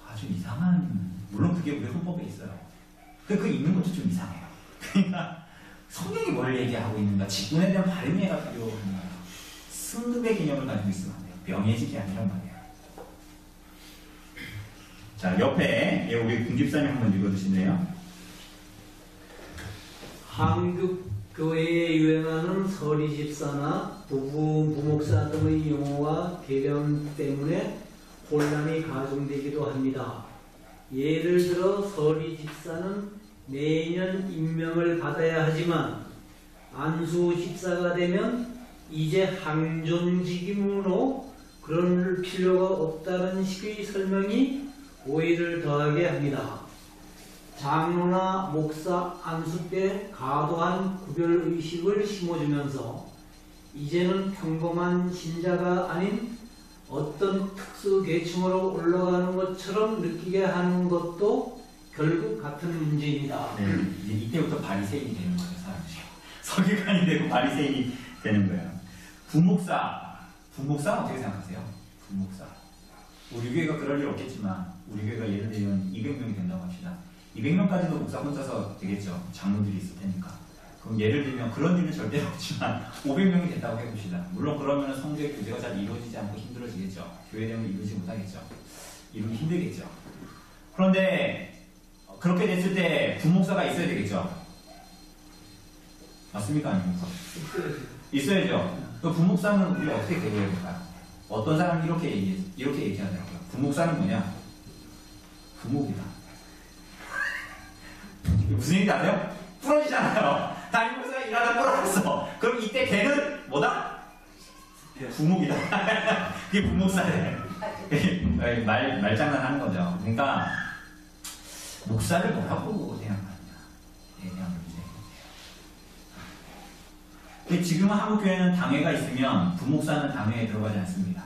아주 이상한, 물론 그게 우리 헌법에 있어요. 그 있는 것도 좀 이상해요. 그러니까 성경이 뭘 얘기하고 있는가? 직분에 대한 발음이가 필요한 거예요. 승급의 개념을 가지고 있으면 안 돼요. 명예직이 아니란 말이에요. 자, 옆에 우리 궁집사님 한번 읽어주실래요? 한국 교회에 유행하는 서리집사나 부목사 등의 용어와 개념 때문에 혼란이 가중되기도 합니다. 예를 들어 서리집사는 매년 임명을 받아야 하지만 안수집사가 되면 이제 항존직이므로 그럴 필요가 없다는 식의 설명이 오해를 더하게 합니다. 장로나 목사 안수 때 과도한 구별의식을 심어주면서 이제는 평범한 신자가 아닌 어떤 특수 계층으로 올라가는 것처럼 느끼게 하는 것도 결국 같은 문제입니다. 네, 이때부터 바리새인이 되는 거예요, 사람들이. 서기관이 되고 바리새인이 되는 거예요. 부목사 어떻게 생각하세요? 부목사. 우리 교회가 그럴 일 없겠지만 우리 교회가 예를 들면 200명이 된다고 합시다. 200명까지도 목사 혼자서 되겠죠. 장로들이 있을 테니까. 그럼 예를 들면 그런 일은 절대로 없지만 500명이 된다고 해봅시다. 물론 그러면 성도의 교제가 잘 이루어지지 않고 힘들어지겠죠. 교회되면 이루지 못하겠죠. 이루기 힘들겠죠. 그런데 그렇게 됐을 때 부목사가 있어야 되겠죠. 맞습니까? 아닙니까? 있어야죠. 그 부목사는 우리가 어떻게 대해야 될까요? 어떤 사람이 이렇게 얘기하더라고요. 부목사는 뭐냐? 부목이다. 무슨 얘기인지 아세요? 부러지잖아요. 담임 목사가 일하다 부러졌어. 그럼 이때 걔는 뭐다? 부목이다. 그게 부목사래. 말장난하는 거죠. 그러니까 목사를 뭐라고 생각하느냐에 대한 문제. 지금은 한국 교회는 당회가 있으면 부목사는 당회에 들어가지 않습니다.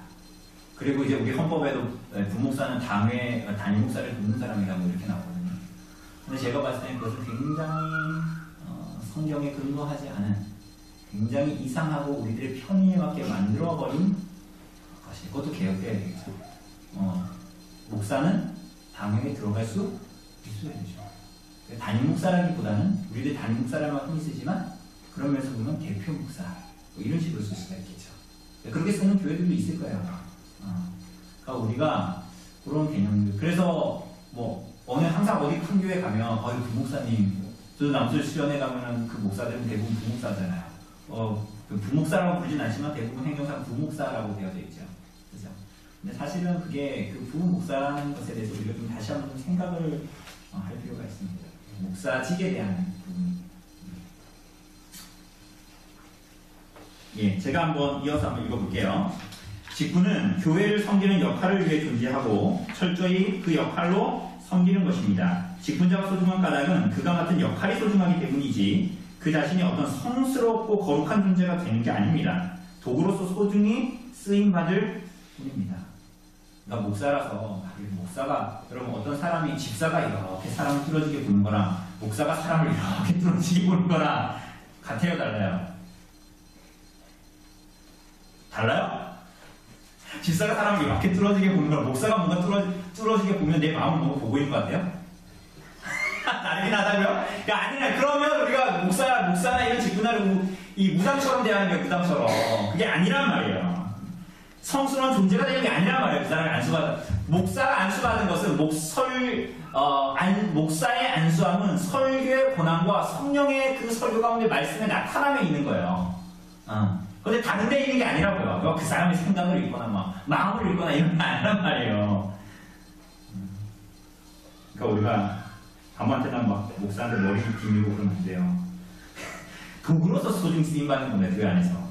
그리고 이제 우리 헌법에도 부목사는 당회 담임 목사를 돕는 사람이라고 이렇게 나오거든요. 근데 제가 봤을 때는 그것은 굉장히 성경에 근거하지 않은 굉장히 이상하고 우리들의 편의에 맞게 만들어버린 것이, 그것도 개혁돼야 되겠죠. 목사는 당연히 들어갈 수 있어야 되죠. 담임 목사라기보다는 우리들 담임 목사라는 흔히 쓰지만 그런 면에서 보면 대표 목사 뭐 이런 식으로 쓸 수가 있겠죠. 그렇게 쓰는 교회들도 있을 거예요. 그러니까 우리가 그런 개념들. 그래서 뭐 항상 어디 큰 교회 가면 부목사님, 저도 남술 수련회 가면은 그 목사들은 대부분 부목사잖아요. 그 부목사라고 부르진 않지만 대부분 행정상 부목사라고 되어져 있죠. 그죠? 근데 사실은 그게 그 부목사라는 것에 대해서 우리가 좀 다시 한번 좀 생각을 할 필요가 있습니다. 목사직에 대한 부분. 예, 제가 이어서 한번 읽어볼게요. 직분은 교회를 섬기는 역할을 위해 존재하고 철저히 그 역할로 섬기는 것입니다. 직분자가 소중한 까닭은 그가 맡은 역할이 소중하기 때문이지 그 자신이 어떤 성스럽고 거룩한 존재가 되는 게 아닙니다. 도구로서 소중히 쓰임받을 뿐입니다. 그러니까 목사가 여러분 어떤 사람이 집사가 이렇게 사람을 뚫어지게 보는 거랑 목사가 사람을 이렇게 뚫어지게 보는 거랑 같아요, 달라요? 달라요? 집사가 사람을 이렇게 뚫어지게 보는 거랑 목사가 뭔가 뚫어지게 보면 내 마음을 뭔가 보고 있는 것 같아요? 다르긴 하다고요? 아니라 그러면 우리가 목사나 이런 직분하고 이 무당처럼 대하는 게 무당처럼 그게 아니란 말이에요. 성스러운 존재가 되는 게 아니란 말이에요. 그 사람이 목사가 안수받은 것은 목사의 안수함은 설교의 권한과 성령의 그 설교 가운데 말씀에 나타남에 있는 거예요. 근데 다른 데 있는 게 아니라고요. 그 사람의 생각을 읽거나 마음을 읽거나 이런 게 아니란 말이에요. 그러니까 우리가 아무한테나 목사한테 머리 비밀고 그러면 안 돼요. 도구로서 소중 쓰임받는 겁니다. 교회 안에서.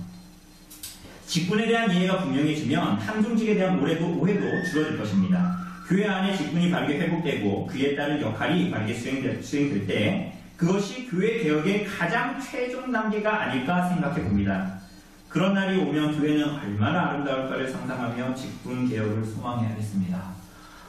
직분에 대한 이해가 분명해지면 함중직에 대한 오해도 줄어들 것입니다. 교회 안에 직분이 바르게 회복되고 그에 따른 역할이 바르게 수행될 때 그것이 교회 개혁의 가장 최종 단계가 아닐까 생각해 봅니다. 그런 날이 오면 교회는 얼마나 아름다울까를 상상하며 직분 개혁을 소망해야겠습니다.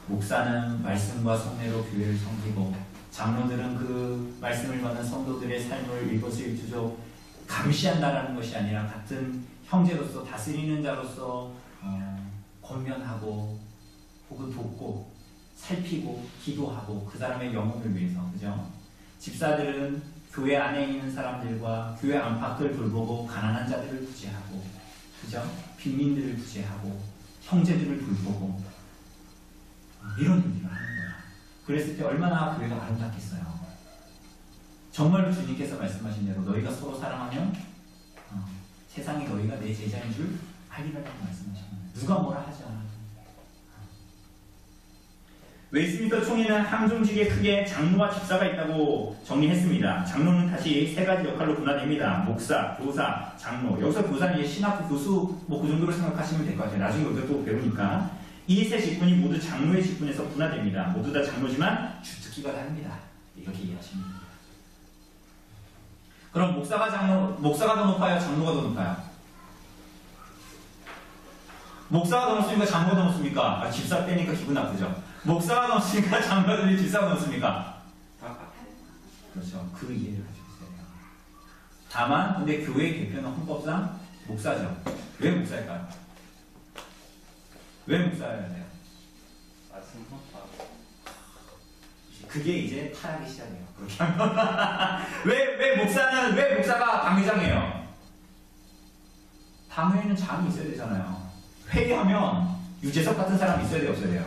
목사는 말씀과 성례로 교회를 섬기고 장로들은 그 말씀을 받는 성도들의 삶을 일거수일투족 감시한다라는 것이 아니라 같은 형제로서 다스리는 자로서 권면하고 혹은 돕고 살피고 기도하고 그 사람의 영혼을 위해서, 그죠? 집사들은 교회 안에 있는 사람들과 교회 안팎을 돌보고 가난한 자들을 구제하고, 그죠? 빈민들을 구제하고 형제들을 돌보고 이런 일을 하는 거야. 그랬을 때 얼마나 교회가 아름답겠어요. 정말로 주님께서 말씀하신 대로 너희가 서로 사랑하면 세상에 너희가 내 제자인 줄 알리라고 말씀하십니다. 누가 뭐라 하지 않아도. 웨스트민스터 총회는 함중직에 크게 장로와 집사가 있다고 정리했습니다. 장로는 다시 세 가지 역할로 분화됩니다. 목사, 교사, 장로. 여기서 교사는 신학교 교수 그 정도로 생각하시면 될 것 같아요. 나중에 우리가 또 배우니까. 이 세 직분이 모두 장로의 직분에서 분화됩니다. 모두 다 장로지만 주특기가 다릅니다. 이렇게 이해하시면 됩니다. 그럼 목사가 더 높아요? 장로가 더 높아요? 목사가 더 높습니까? 장로가 더 높습니까? 집사 빼니까 기분 나쁘죠? 목사가 더 높습니까? 장로가 더 높습니까? 집사가 더 높습니까? 그렇죠. 그 이해를 가지고 있어야 돼요. 다만 근데 교회 대표는 헌법상 목사죠. 왜 목사일까요? 왜 목사여야 돼요? 말씀 헌법. 그게 이제 타락의 시작이에요. 그렇게 하면 왜 목사가 당회장이에요? 당회에는 장이 있어야 되잖아요. 회의하면 유재석 같은 사람이 있어야 돼요, 없어야 돼요?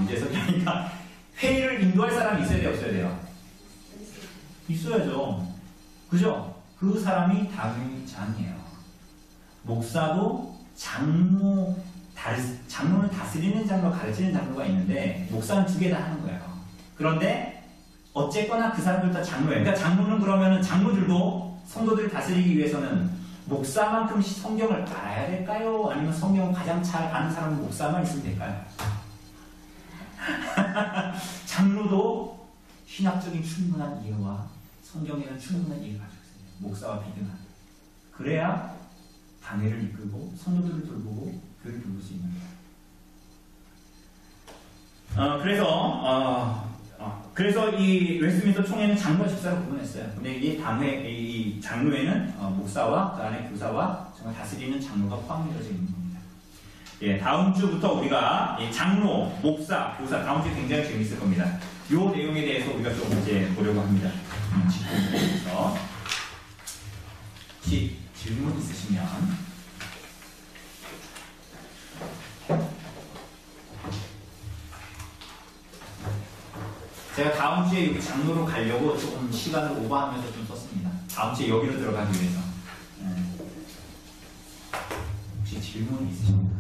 유재석이 아니라 회의를 인도할 사람이 있어야 돼요, 없어야 돼요? 있어야죠. 그죠? 그 사람이 당회장이에요. 목사도 장로는 다스리는 장로, 가르치는 장로가 있는데 목사는 두 개 다 하는 거예요. 그런데 어쨌거나 그 사람들 다 장로예요. 그러니까 장로는 그러면은 장로들도 성도들을 다스리기 위해서는 목사만큼 성경을 알아야 될까요? 아니면 성경을 가장 잘 아는 사람은 목사만 있으면 될까요? 장로도 신학적인 충분한 이해와 성경에 대한 충분한 이해를 가지고 있어요. 목사와 비등한. 그래야 당회를 이끌고 성도들을 돌보고 교회를 돌볼 수 있는 거예요. 그래서 그래서 이 웨스트민스터 총회는 장로와 집사로 구분했어요. 근데 이 당회, 이 장로에는 목사와 그 안에 교사와 정말 다스리는 장로가 포함되어져 있는 겁니다. 예, 다음 주부터 우리가 장로, 목사, 교사, 다음 주 굉장히 재밌을 겁니다. 이 내용에 대해서 우리가 좀 이제 보려고 합니다. 짚어보면서 혹시 질문 있으시면 제가 다음 주에 여기 장로로 가려고 조금 시간을 오버하면서 좀 썼습니다. 다음 주에 여기로 들어가기 위해서. 혹시 질문이 있으십니까?